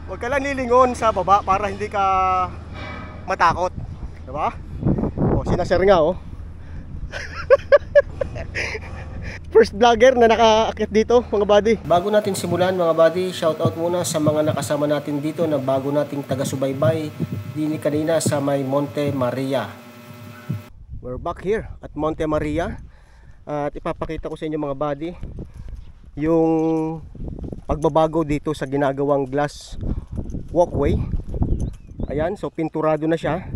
Huwag ka lang lilingon sa baba para hindi ka matakot. Diba? O, sinasir nga oh. First vlogger na naka-akit dito mga buddy. Bago natin simulan mga buddy, shoutout muna sa mga nakasama natin dito na bago nating taga-subaybay dini kanina sa may Monte Maria. We're back here at Monte Maria. At ipapakita ko sa inyo mga buddy yung pagbabago dito sa ginagawang glass walkway. Ayan, so pinturado na siya.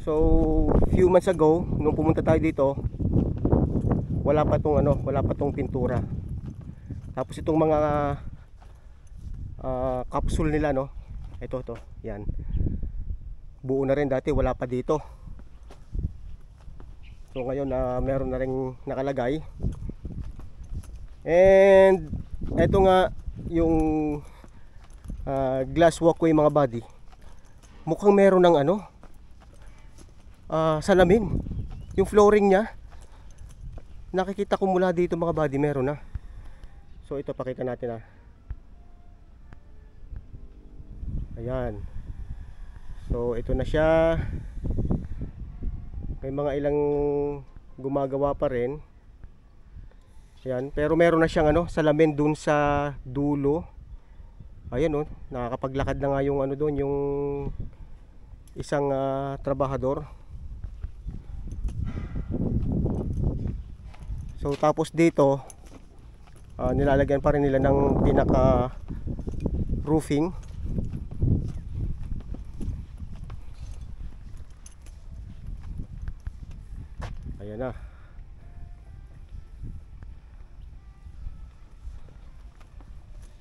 So few months ago nung pumunta tayo dito, wala pa tong pintura. Tapos itong mga capsule nila no. Ito, yan. Buo na rin dati, wala pa dito. So ngayon meron na ring nakalagay. And ito nga yung glass walkway mga buddy. Mukhang meron ng salamin. Yung flooring niya, nakikita ko mula dito mga buddy, meron na. So ito pakita natin Ayan. So ito na siya. May mga ilang gumagawa pa rin. Ayan, pero meron na siyang salamin dun sa dulo. Ayan nakakapaglakad na nga yung doon, yung isang trabahador. So tapos dito nilalagyan pa rin nila ng pinaka roofing. Ayan na.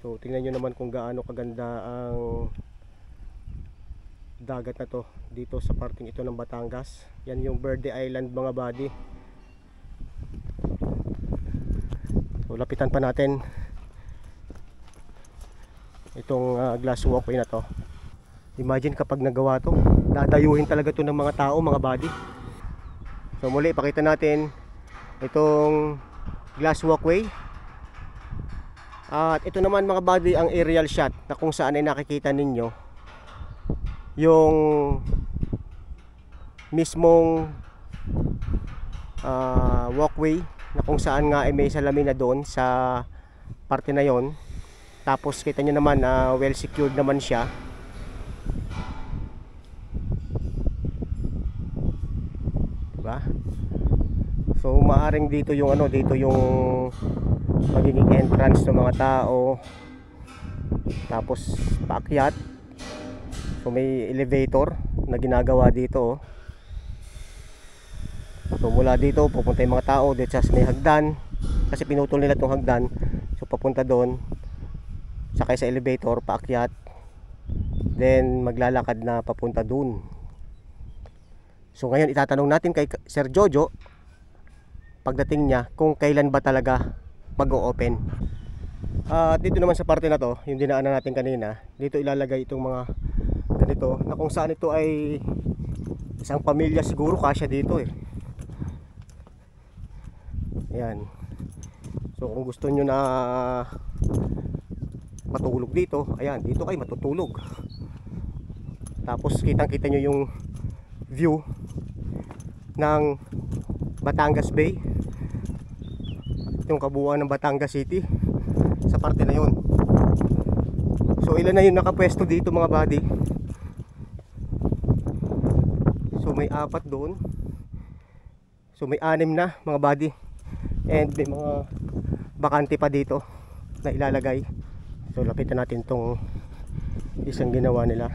So tingnan nyo naman kung gaano kaganda ang dagat na to dito sa parting ito ng Batangas. Yan yung Verde Island mga buddy. So lapitan pa natin itong glass walkway na to. Imagine kapag nagawa to, dadayuhin talaga to ng mga tao mga buddy. So muli pakita natin itong glass walkway. At ito naman mga buddy ang aerial shot na kung saan ay nakikita ninyo yung mismong walkway na kung saan nga ay may salamin na doon sa parte na yon. Tapos kita nyo naman well secured naman siya. Diba? So maaring dito yung dito yung magiging entrance ng mga tao. Tapos paakyat. So may elevator na ginagawa dito. So mula dito pupunta yung mga tao, dito sa may hagdan kasi pinutol nila tong hagdan. So papunta doon, sakay sa elevator, paakyat, then maglalakad na papunta doon. So ngayon itatanong natin kay Sir Jojo pagdating niya kung kailan ba talaga mag-o-open. Dito naman sa parte na to, yung dinaanan natin kanina, dito ilalagay itong mga ganito na kung saan ito ay isang pamilya siguro kasya dito Ayan. So kung gusto nyo na matulog dito, ayan, dito kayo matutulog. Tapos kitang kita nyo yung view ng Batangas Bay, yung kabuuan ng Batangas City sa parte na yun. So ilan na yung nakapwesto dito mga buddy? So may 4 doon. So may 6 na mga buddy. And may mga bakante pa dito na ilalagay. So lapitan natin tong isang ginawa nila.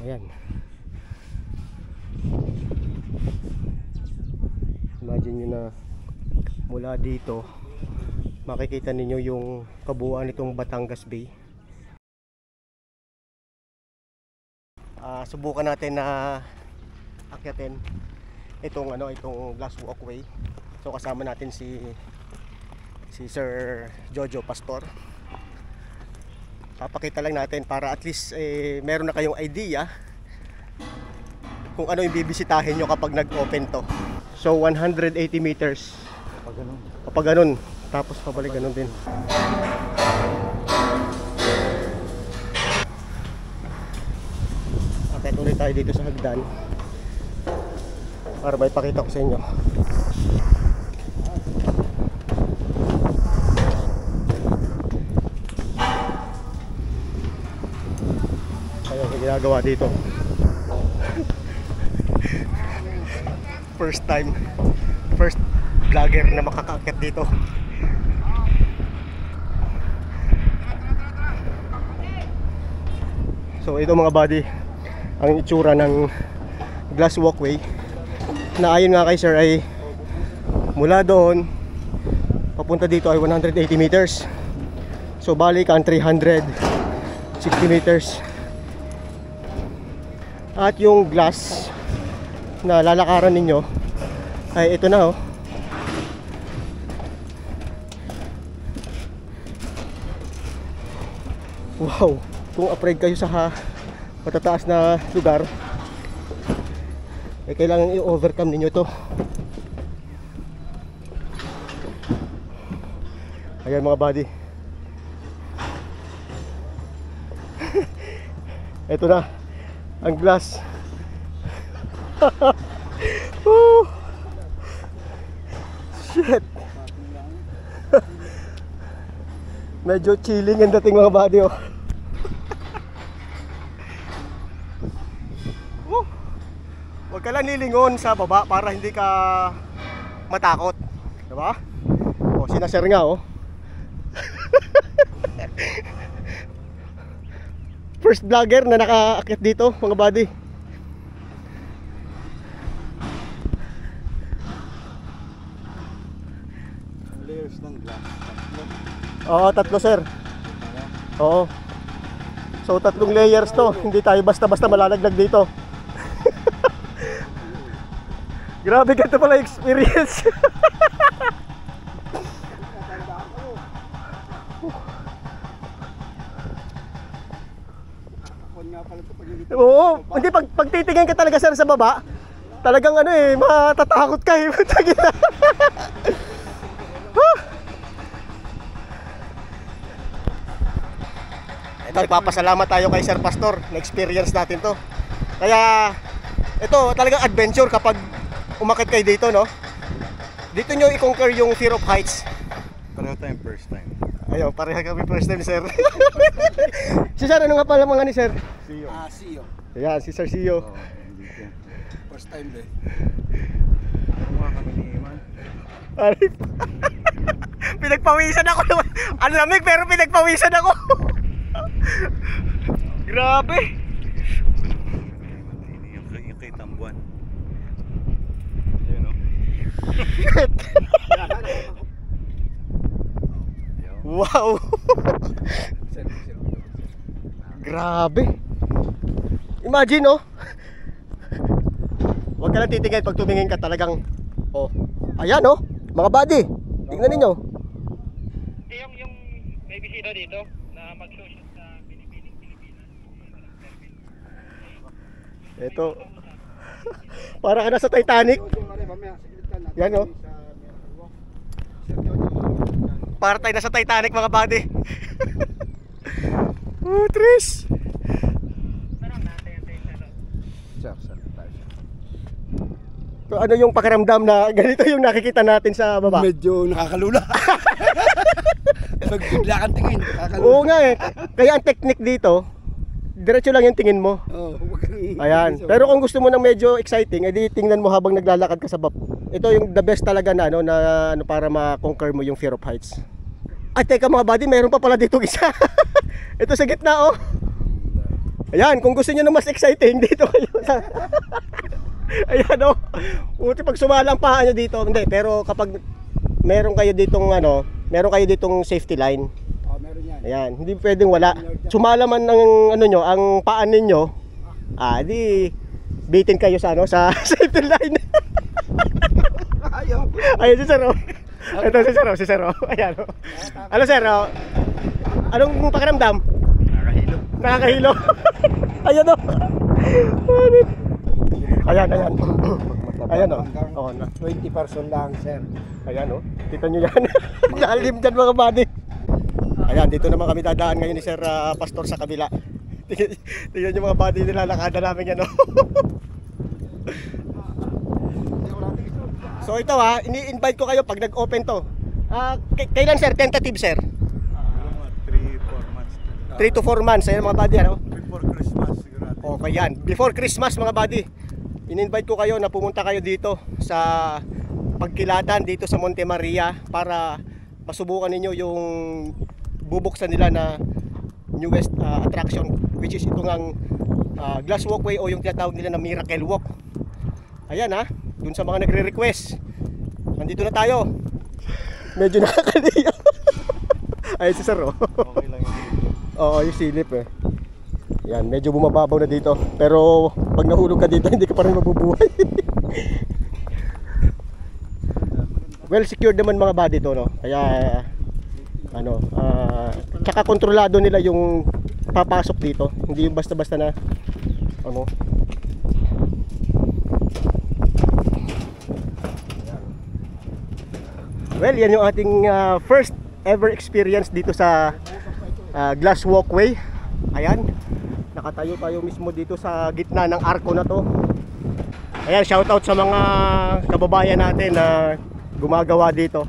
Ayan. Imagine nyo na mula dito makikita ninyo yung kabuuan nitong Batangas Bay. Subukan natin na akyatin itong glass walkway. So kasama natin si Sir Jojo Pastor. Papakita lang natin para at least meron na kayong idea kung ano yung bibisitahin nyo kapag nag-open to. So 180 meters kapag ganun, tapos pabalik ganun din. Akit ulit tayo dito sa hagdan para may pakita ko sa inyo. Ayun ang ginagawa dito. First vlogger na makakaakyat dito. So ito mga buddy, ang itsura ng glass walkway na ayon nga kay sir ay mula doon papunta dito ay 180 meters. So balik ang 360 meters. At yung glass na lalakaran ninyo ay ito na oh. Wow, kung afraid kayo sa matataas na lugar, eh kailangan i-overcome ninyo to. Ayan mga buddy. Ito na ang glass. Shit. Medyo chilling ang dating mga buddy oh. Huwag ka lang lilingon sa baba para hindi ka matakot, diba? O sinasir nga oh. First vlogger na nakaakit dito mga buddy. Layers ng glass, Oo, 3 sir. Oo. So 3 layers to. Hindi tayo basta-basta malalaglag dito. Grabe, ganito pala experience. Oo, hindi pag titingin ka talaga sir sa baba, talagang ano eh, matatakot ka eh. Ito, nagpapasalamat tayo kay Sir Pastor na experience natin to. Kaya ito talagang adventure kapag umakit kayo dito, no? Dito nyo i-conquer yung fear of heights. Pareho tayong first time. Ayun, pareho kami first time, sir. Si sir, ano nga pala mga ni sir? Siyo. Siyo. Ayan, si Sir Siyo. Hindi ko. First time din. Kumuha kami ni Iman. Pinagpawisan ako naman. Ang lamig pero pinagpawisan ako. Grabe. Yung kay Tambuan. Ayun o. Wow. Grabe. Imagine oh. Huwag ka lang titingin pag tumingin ka talagang oh. Ayan oh. Mga buddy, tingnan ninyo. Yung may bisita dito na mag-shoot sa Pilipinas. Ito. Para ka na sa Titanic. Yan oh. Para tayo na sa Titanic mga buddy. Oh, Tris. So, ano yung pakiramdam na ganito yung nakikita natin sa baba? Medyo nakakalula. Pag bigla kang tingin, nakakalula. Oo nga eh. Kaya ang technique dito, diretso lang yung tingin mo. Oo. Ayan. Pero kung gusto mo ng medyo exciting, edi tingnan mo habang naglalakad ka sa baba. Ito yung the best talaga na ano para ma-conquer mo yung fear of heights. Ay teka mga buddy, meron pa pala dito isa. Ito sa gitna oh. Ayan, kung gusto niyo ng mas exciting dito kayo. Ayan oh. Buti pag sumala ang paa nyo dito. Hindi, pero kapag meron kayo ditong safety line. Oh, meron yan. Ayan, hindi pwedeng wala. Sumala man ng ano nyo, ang paan ninyo, di bitin kayo sa safety line. Ayaw. Ayun si Sir oh. Ito si Sir oh. Ayan oh. Ano Sir oh? Anong pakiramdam? Nakakahilo. Ayan oh. Ayan. Ayan oh. Oh, 20% lang, sir. ayan oh. Kita nyo yan. Lalim dyan mga buddy. Ayan, dito naman kami dadaan ngayon ni Sir Pastor sa kabila. Tingnan yung mga body nila, lakada namin yan, no? So ito ha, ini-invite ko kayo pag nag-open to. Kailan sir? Tentative sir? 3-4 months. 3 to 4 months, ayun mga buddy, ano? Before Christmas sigurado. Okay yan, before Christmas mga buddy. In-invite ko kayo na pumunta kayo dito sa Pagkilatan dito sa Monte Maria para masubukan ninyo yung bubuksan nila na newest attraction, which is itong ang glass walkway o yung tinatawag nila na miracle walk. Ayan ha, dun sa mga nagre-request. Nandito na tayo. Medyo nakakaliya. Ay si sir oh. Okay lang yun. Oo, yung silip eh. Yan, medyo bumababaw na dito. Pero pag nahulog ka dito, hindi ka pa rin mabubuhay. Well secured naman mga body to, no? Kaya ano, tsaka kontrolado nila yung papasok dito. Hindi yung basta-basta na ano. Well, yan yung ating first ever experience dito sa glass walkway. Ayan, nakatayo tayo mismo dito sa gitna ng arko na to. Ayan, shoutout sa mga kababayan natin na gumagawa dito.